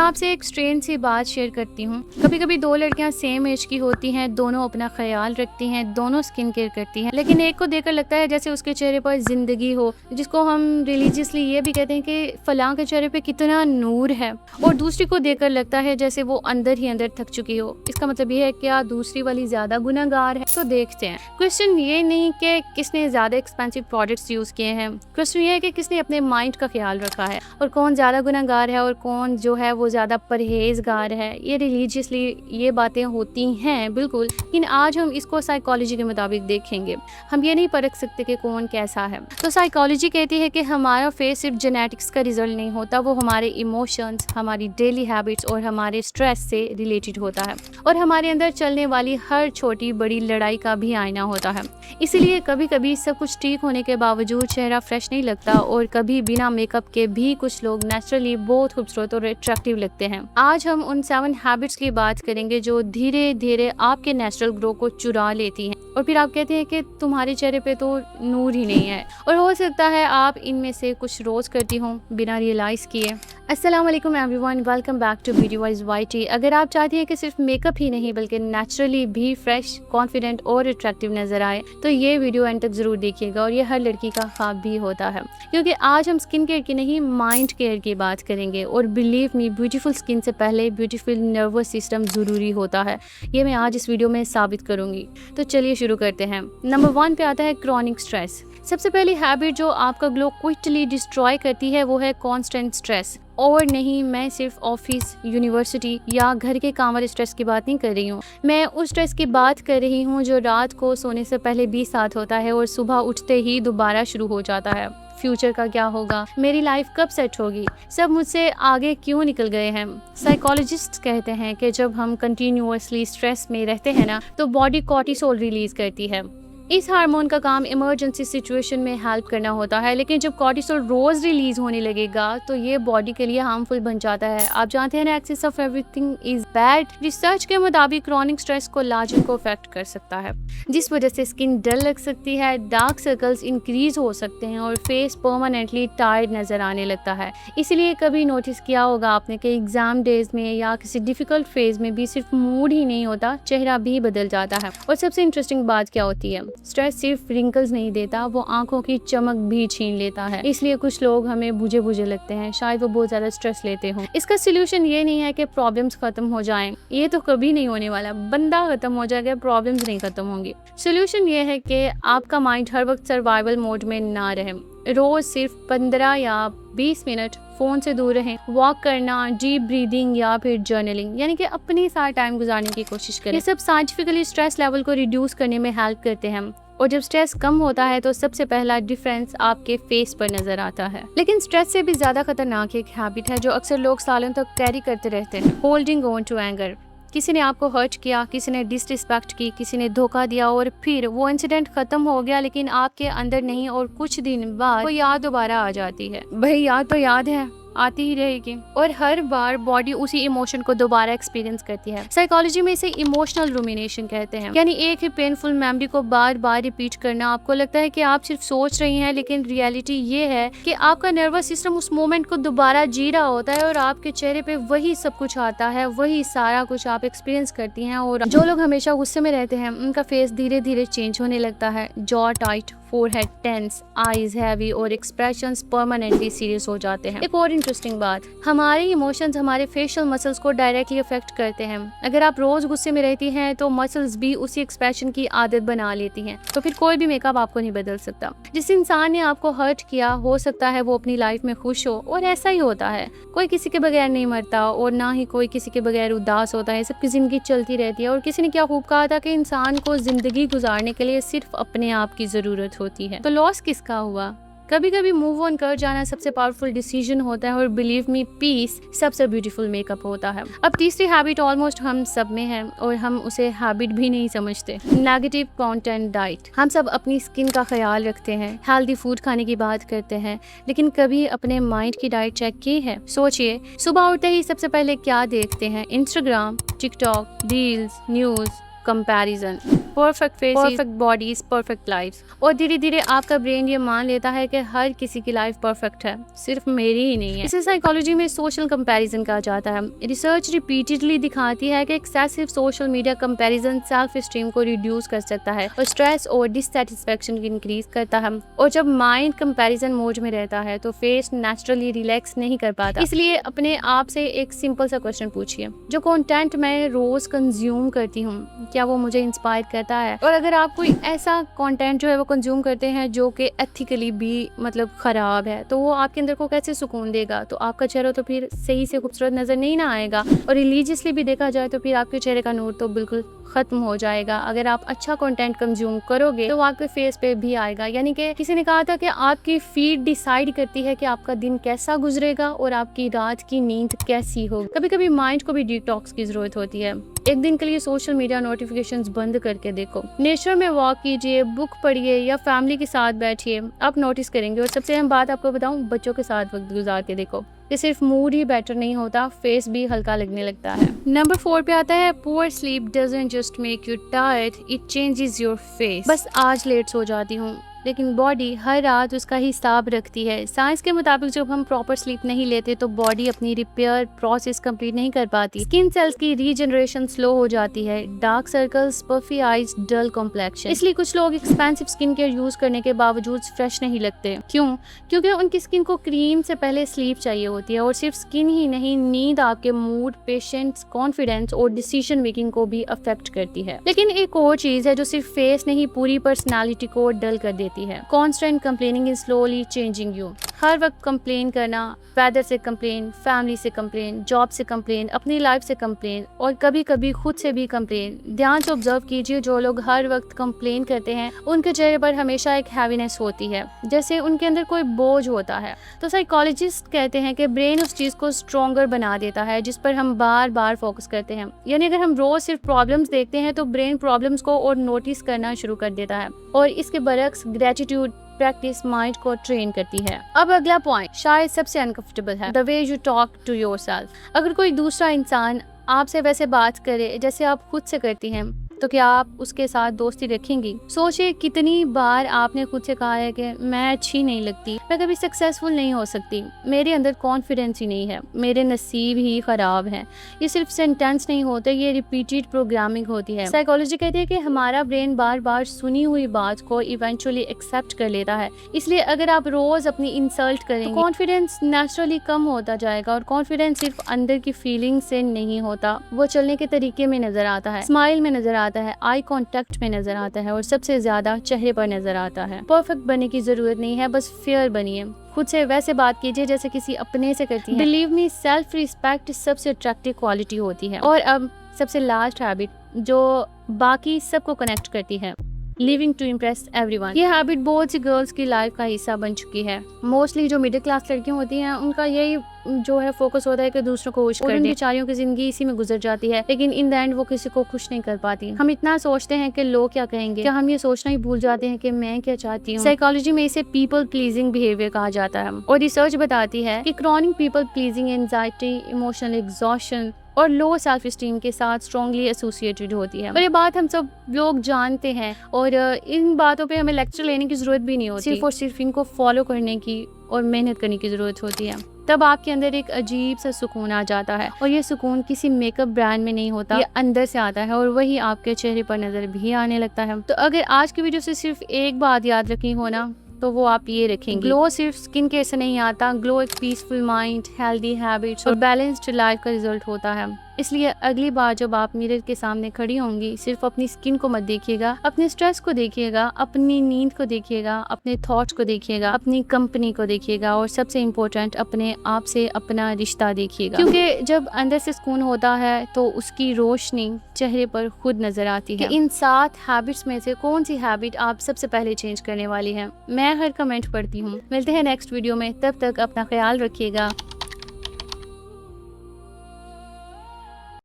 आपसे एक स्ट्रेंज सी बात शेयर करती हूँ। कभी कभी दो लड़कियाँ सेम एज की होती हैं, दोनों अपना ख्याल रखती हैं, दोनों स्किन केयर करती हैं, लेकिन एक को देखकर लगता है जैसे उसके चेहरे पर जिंदगी हो, जिसको हम रिलीजियसली ये भी कहते हैं कि फलां के चेहरे पे कितना नूर है, और दूसरी को देखकर लगता है जैसे वो अंदर ही अंदर थक चुकी हो। इसका मतलब ये है क्या दूसरी वाली ज्यादा गुनाहगार है? तो देखते हैं। क्वेश्चन ये नहीं कि किसने ज्यादा एक्सपेंसिव प्रोडक्ट्स यूज किए हैं, क्वेश्चन ये है कि किसने अपने माइंड का ख्याल रखा है, और कौन ज्यादा गुनाहगार है और कौन जो है वो ज्यादा परहेजगार है। ये रिलीजियसली ये बातें होती हैं बिल्कुल, लेकिन आज हम इसको साइकोलॉजी के मुताबिक देखेंगे। हम ये नहीं परख सकते कि कौन कैसा है। तो साइकोलॉजी कहती है कि हमारा फेस सिर्फ जेनेटिक्स का रिजल्ट नहीं होता, वो हमारे इमोशंस, हमारी डेली हैबिट्स और हमारे स्ट्रेस से रिलेटेड होता है, और हमारे अंदर चलने वाली हर छोटी बड़ी लड़ाई का भी आईना होता है। इसीलिए कभी कभी सब कुछ ठीक होने के बावजूद चेहरा फ्रेश नहीं लगता, और कभी बिना मेकअप के भी कुछ लोग नेचुरली बहुत खूबसूरत और अट्रैक्टिव लगते हैं। आज हम उन 7 हैबिट्स की बात करेंगे जो धीरे धीरे आपके नेचुरल ग्लो को चुरा लेती हैं, और फिर आप कहते हैं कि तुम्हारे चेहरे पे तो नूर ही नहीं है। और हो सकता है आप इनमें से कुछ रोज करती हो बिना रियलाइज किए। अस्सलाम वालेकुम everyone, welcome back to beauty wise YT। अगर आप चाहती हैं कि सिर्फ मेकअप ही नहीं बल्कि नेचुरली भी फ्रेश, कॉन्फिडेंट और अट्रैक्टिव नजर आए, तो ये वीडियो एंड तक जरूर देखिएगा, और ये हर लड़की का ख्वाब भी होता है, क्योंकि आज हम स्किन केयर की नहीं माइंड केयर की बात करेंगे। और बिलीव मी, ब्यूटीफुल स्किन से पहले ब्यूटीफुल नर्वस सिस्टम जरूरी होता है। ये मैं आज इस वीडियो में साबित करूंगी। तो चलिए शुरू करते हैं। नंबर 1 पे आता है क्रॉनिक स्ट्रेस। सबसे पहली हैबिट जो आपका ग्लो क्विकली डिस्ट्रॉय करती है वो है कांस्टेंट स्ट्रेस। और नहीं, मैं सिर्फ ऑफिस, यूनिवर्सिटी या घर के काम वाले स्ट्रेस की बात नहीं कर रही हूँ। मैं उस स्ट्रेस की बात कर रही हूँ जो रात को सोने से पहले भी साथ होता है और सुबह उठते ही दोबारा शुरू हो जाता है। फ्यूचर का क्या होगा, मेरी लाइफ कब सेट होगी, सब मुझसे आगे क्यों निकल गए हैं। साइकोलॉजिस्ट कहते हैं कि जब हम कंटिन्यूअसली स्ट्रेस में रहते हैं ना, तो बॉडी कॉर्टिसोल रिलीज करती है। इस हार्मोन का काम इमरजेंसी सिचुएशन में हेल्प करना होता है, लेकिन जब कॉर्टिसोल रोज रिलीज होने लगेगा तो ये बॉडी के लिए हार्मफुल बन जाता है। आप जानते हैं ना, excess of everything is bad. Research के मुताबिक क्रॉनिक स्ट्रेस कोलाजन को अफेक्ट कर सकता है, जिस वजह से स्किन डल लग सकती है, डार्क सर्कल्स इंक्रीज हो सकते हैं और फेस परमानेंटली टायर्ड नजर आने लगता है। इसीलिए कभी नोटिस किया होगा आपने कि एग्जाम डेज में या किसी डिफिकल्ट फेज में भी सिर्फ मूड ही नहीं होता, चेहरा भी बदल जाता है। और सबसे इंटरेस्टिंग बात क्या होती है, स्ट्रेस सिर्फ रिंकल्स नहीं देता, वो आंखों की चमक भी छीन लेता है। इसलिए कुछ लोग हमें बुझे बुझे लगते हैं, शायद वो बहुत ज्यादा स्ट्रेस लेते हो। इसका सोल्यूशन ये नहीं है कि प्रॉब्लम्स खत्म हो जाएं, ये तो कभी नहीं होने वाला। बंदा खत्म हो जाएगा, प्रॉब्लम्स नहीं खत्म होंगी। सोल्यूशन ये है कि आपका माइंड हर वक्त सर्वाइवल मोड में ना रहे। रोज सिर्फ 15 या 20 मिनट फोन से दूर रहें, वॉक करना, डीप ब्रीदिंग या फिर जर्नलिंग, यानी कि अपने साथ टाइम गुजारने की कोशिश करें। ये सब साइंटिफिकली स्ट्रेस लेवल को रिड्यूस करने में हेल्प करते हैं। और जब स्ट्रेस कम होता है तो सबसे पहला डिफरेंस आपके फेस पर नजर आता है। लेकिन स्ट्रेस से भी ज्यादा खतरनाक एक हैबिट है जो अक्सर लोग सालों तक कैरी करते रहते हैं, होल्डिंग ऑन टू एंगर। किसी ने आपको हर्ट किया, किसी ने डिसरिस्पेक्ट की, किसी ने धोखा दिया, और फिर वो इंसिडेंट खत्म हो गया लेकिन आपके अंदर नहीं, और कुछ दिन बाद वो याद दोबारा आ जाती है। भाई याद तो याद है, आती ही रहेगी, और हर बार बॉडी उसी इमोशन को दोबारा एक्सपीरियंस करती है। साइकोलॉजी में इसे इमोशनल रूमिनेशन कहते हैं, यानी एक ही पेनफुल मेमोरी को बार बार रिपीट करना। आपको लगता है कि आप सिर्फ सोच रही हैं, लेकिन रियलिटी ये है कि आपका नर्वस सिस्टम उस मोमेंट को दोबारा जी रहा होता है, और आपके चेहरे पे वही सब कुछ आता है, वही सारा कुछ आप एक्सपीरियंस करती हैं। और जो लोग हमेशा गुस्से में रहते हैं उनका फेस धीरे धीरे चेंज होने लगता है। Jaw tight, forehead tense, eyes heavy और एक्सप्रेशंस परमानेंटली सीरियस हो जाते हैं। एक और इंटरेस्टिंग बात, हमारे इमोशंस हमारे फेशियल मसल्स को डायरेक्टली अफेक्ट करते हैं। अगर आप रोज गुस्से में रहती हैं तो मसल्स भी उसी एक्सप्रेशन की आदत बना लेती हैं, तो फिर कोई भी मेकअप आपको नहीं बदल सकता। जिस इंसान ने आपको हर्ट किया, हो सकता है वो अपनी लाइफ में खुश हो, और ऐसा ही होता है। कोई किसी के बगैर नहीं मरता, और ना ही कोई किसी के बगैर उदास होता है। सबकी जिंदगी चलती रहती है। और किसी ने क्या खूब कहा था कि इंसान को जिंदगी गुजारने के लिए सिर्फ अपने आप की जरूरत होती है। तो लॉस किसका हुआ? कभी कभी मूव ऑन कर जाना सबसे पावरफुल डिसीजन होता है, और बिलीव मी, पीस सबसे ब्यूटीफुल मेकअप होता है। अब तीसरी हैबिट ऑलमोस्ट हम सब में है, और हम उसे हैबिट भी नहीं समझते, नेगेटिव कंटेंट डाइट। हम सब अपनी स्किन का ख्याल रखते हैं, हेल्दी फूड खाने की बात करते हैं, लेकिन कभी अपने माइंड की डाइट चेक की है? सोचिए, सुबह उठते ही सबसे पहले क्या देखते हैं? Instagram, TikTok, reels, news, comparison. Perfect face, perfect bodies, perfect life. और धीरे धीरे आपका ब्रेन ये मान लेता है कि हर किसी की लाइफ परफेक्ट है, सिर्फ मेरी ही नहीं है। इसे साइकोलॉजी में सोशल कंपैरिजन कहा जाता है। रिसर्च रिपीटेडली दिखाती है कि excessive social media comparison self esteem को रिड्यूस कर सकता है और स्ट्रेस और डिससैटिस्फैक्शन को इंक्रीज करता है। और जब माइंड कंपैरिजन मोड में रहता है तो फेस नेचुरली रिलैक्स नहीं कर पाता। इसलिए अपने आप से एक सिंपल सा क्वेश्चन पूछिए, जो कंटेंट मैं रोज कंज्यूम करती हूँ क्या वो मुझे इंस्पायर करता है? और अगर आप कोई ऐसा कंटेंट जो है वो कंज्यूम करते हैं जो कि एथिकली भी मतलब खराब है, तो वो आपके अंदर को कैसे सुकून देगा? तो आपका चेहरा तो फिर सही से खूबसूरत नजर नहीं ना आएगा। और रिलीजियसली भी देखा जाए तो फिर आपके चेहरे का नूर तो बिल्कुल खत्म हो जाएगा। अगर आप अच्छा कंटेंट कंज्यूम करोगे तो आपके फेस पे भी आएगा। यानी कि किसी ने कहा था कि आपकी फीड डिसाइड करती है कि आपका दिन कैसा गुजरेगा और आपकी रात की नींद कैसी होगी। कभी कभी माइंड को भी डिटॉक्स की जरूरत होती है। एक दिन के लिए सोशल मीडिया नोटिफिकेशंस बंद करके देखो, नेचर में वॉक कीजिए, बुक पढ़िए या फैमिली के साथ बैठिए, आप नोटिस करेंगे। और सबसे अहम बात आपको बताऊं, बच्चों के साथ वक्त गुजार के देखो। ये सिर्फ मूड ही बेटर नहीं होता, फेस भी हल्का लगने लगता है। नंबर 4 पे आता है, poor sleep doesn't just make you tired, it changes your face. बस आज लेट सो जाती हूँ लेकिन बॉडी हर रात उसका हिसाब रखती है। साइंस के मुताबिक जब हम प्रॉपर स्लीप नहीं लेते तो बॉडी अपनी रिपेयर प्रोसेस कंप्लीट नहीं कर पाती। स्किन सेल्स की रीजनरेशन स्लो हो जाती है, डार्क सर्कल्स, पफी आईज, डल कॉम्प्लेक्शन। इसलिए कुछ लोग एक्सपेंसिव स्किन केयर यूज करने के बावजूद फ्रेश नहीं लगते। क्यों? क्योंकि उनकी स्किन को क्रीम से पहले स्लीप चाहिए होती है। और सिर्फ स्किन ही नहीं, नींद आपके मूड, पेशेंस, कॉन्फिडेंस और डिसीजन मेकिंग को भी अफेक्ट करती है। लेकिन एक और चीज है जो सिर्फ फेस नहीं, पूरी पर्सनैलिटी को डल कर देती है। Constant complaining is slowly changing you. हर वक्त कंप्लेन करना, वेदर से कंप्लेन, फैमिली से कंप्लेन, जॉब से कंप्लेन, अपनी लाइफ से कंप्लेन और कभी कभी खुद से भी कंप्लेन। ध्यान से ऑब्जर्व कीजिए, जो लोग हर वक्त कंप्लेन करते हैं उनके चेहरे पर हमेशा एक हैवीनेस होती है, जैसे उनके अंदर कोई बोझ होता है। तो साइकोलॉजिस्ट कहते हैं कि ब्रेन उस चीज को स्ट्रॉन्गर बना देता है जिस पर हम बार बार फोकस करते हैं। यानी अगर हम रोज सिर्फ प्रॉब्लम्स देखते हैं तो ब्रेन प्रॉब्लम्स को और नोटिस करना शुरू कर देता है। और इसके बरक्स ग्रेटिट्यूड प्रैक्टिस माइंड को ट्रेन करती है। अब अगला पॉइंट शायद सबसे अनकंफर्टेबल है, the way you talk to yourself. अगर कोई दूसरा इंसान आपसे वैसे बात करे जैसे आप खुद से करती हैं तो क्या आप उसके साथ दोस्ती रखेंगी? सोचिए कितनी बार आपने खुद से कहा है कि मैं अच्छी नहीं लगती, मैं कभी सक्सेसफुल नहीं हो सकती, मेरे अंदर कॉन्फिडेंस ही नहीं है, मेरे नसीब ही खराब है। ये सिर्फ सेंटेंस नहीं होते, ये रिपीटेड प्रोग्रामिंग होती है। साइकोलॉजी कहती है कि हमारा ब्रेन बार बार सुनी हुई बात को इवेंचुअली एक्सेप्ट कर लेता है। इसलिए अगर आप रोज अपनी इंसल्ट करेंगे तो कॉन्फिडेंस नेचुरली कम होता जाएगा। और कॉन्फिडेंस सिर्फ अंदर की फीलिंग से नहीं होता, वो चलने के तरीके में नजर आता है, स्माइल में नजर आता है, आई कांटेक्ट में नजर आता है और सबसे ज्यादा चेहरे पर नजर आता है। परफेक्ट बनने की जरूरत नहीं है, बस फेयर बनिए। खुद से वैसे बात कीजिए जैसे किसी अपने से करती है। बिलीव मी, सेल्फ रिस्पेक्ट सबसे अट्रैक्टिव क्वालिटी होती है। और अब सबसे लास्ट हैबिट जो बाकी सबको कनेक्ट करती है, लिविंग टू इम्प्रेस एवरीवन। ये हैबिट बहुत सी गर्ल्स की लाइफ का हिस्सा बन चुकी है। मोस्टली जो मिडिल क्लास लड़कियां होती हैं उनका यही जो है फोकस होता है कि दूसरों को खुश कर दें। बेचारियों की जिंदगी इसी में गुजर जाती है, लेकिन इन द एंड वो किसी को खुश नहीं कर पाती। हम इतना सोचते हैं कि लोग क्या कहेंगे, क्या हम ये सोचना ही भूल जाते हैं कि मैं क्या चाहती हूँ। साइकोलॉजी में इसे पीपल प्लीजिंग बिहेवियर कहा जाता है। और रिसर्च बताती है कि chronic people pleasing anxiety, emotional exhaustion और लो सेल्फ स्टीम के साथ स्ट्रॉन्गली एसोसिएटेड होती है। और ये बात हम सब लोग जानते हैं और इन बातों पे हमें लेक्चर लेने की जरूरत भी नहीं होती, सिर्फ और सिर्फ इनको फॉलो करने की और मेहनत करने की जरूरत होती है। तब आपके अंदर एक अजीब सा सुकून आ जाता है। और ये सुकून किसी मेकअप ब्रांड में नहीं होता, ये अंदर से आता है और वही आपके चेहरे पर नजर भी आने लगता है। तो अगर आज की वीडियो से सिर्फ एक बात याद रखनी हो ना, तो वो आप ये रखेंगे, ग्लो सिर्फ स्किन केयर से नहीं आता, ग्लो एक पीसफुल माइंड, हेल्दी हैबिट्स और बैलेंस्ड लाइफ का रिजल्ट होता है। इसलिए अगली बार जब आप मिरर के सामने खड़ी होंगी, सिर्फ अपनी स्किन को मत देखिएगा, अपने स्ट्रेस को देखिएगा, अपनी नींद को देखिएगा, अपने थॉट्स को देखिएगा, अपनी कंपनी को देखिएगा और सबसे इम्पोर्टेंट अपने आप से अपना रिश्ता देखिएगा। क्योंकि जब अंदर से सुकून होता है तो उसकी रोशनी चेहरे पर खुद नजर आती है। इन 7 हैबिट्स में से कौन सी हैबिट आप सबसे पहले चेंज करने वाली है? मैं हर कमेंट पढ़ती हूँ। मिलते हैं नेक्स्ट वीडियो में, तब तक अपना ख्याल रखिएगा।